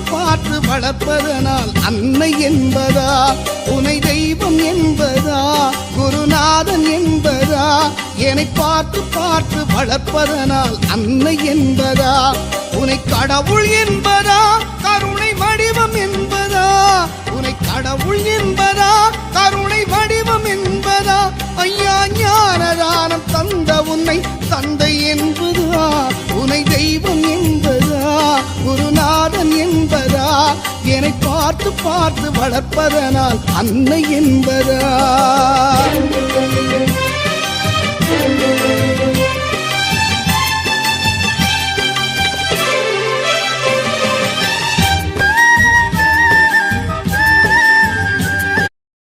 பார்த்து பார்த்து வளர்ப்பதனால் அன்னை என்பதா, உனை தெய்வம் என்பதா, குருநாதன் என்பதா, என்னை பார்த்து பார்த்து வளர்ப்பதனால் அன்னை என்பதா, உனை கடவுள் என்பதா, கருணை வடிவம் என்பதா, உனை கடவுள் என்பதா, கருணை வடிவம் என்பதா, ஐயா ஞானதானம் தந்த உன்னை தந்தை என்பதா, உனை தெய்வம் என்பதா, குருநாதன் என்பதா, என்னை பார்த்து பார்த்து வளர்ப்பதனால் அன்னை என்பதா.